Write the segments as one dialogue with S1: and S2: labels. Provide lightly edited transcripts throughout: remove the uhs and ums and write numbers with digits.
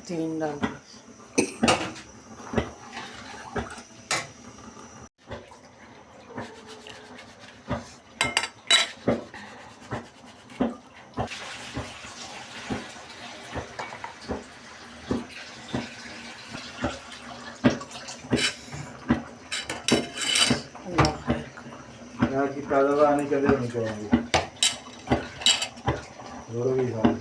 S1: 3 डाल दिया।
S2: यहाँ की पैदावार आने के लिए नहीं करेंगे जरूरी है।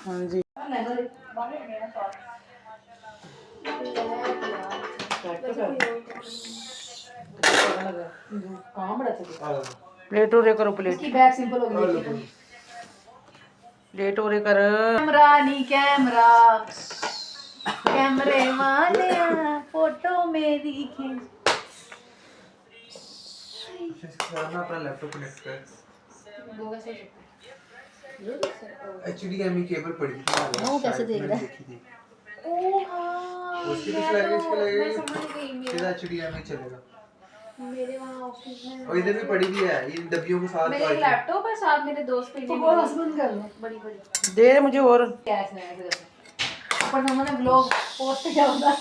S1: हाँ जी प्लेट उरे करो प्लेट
S3: बैग सिंपल हो गई
S1: प्लेट उरे कर
S3: कैमरा नहीं कैमरा कैमरे वाले फोटो मेरी खींच
S2: अपना लैपटॉप कनेक्ट कर
S3: वो कैसे
S2: HDMI केबल पड़ी थी
S3: वो कैसे देख रहा है ओ हां
S2: उसके पीछे लगे इसके लगे सीधा HDMI चलेगा
S3: मेरे वहां ऑफिस में
S2: और इधर भी पड़ी भी है इन डब्बियों के साथ
S3: मेरे लैपटॉप है साथ मेरे दोस्त के लिए हस्बैंड कर लो बड़ी
S1: दे मुझे और
S3: कैश में ऐसे पर हमने ब्लॉग पोस्ट किया होता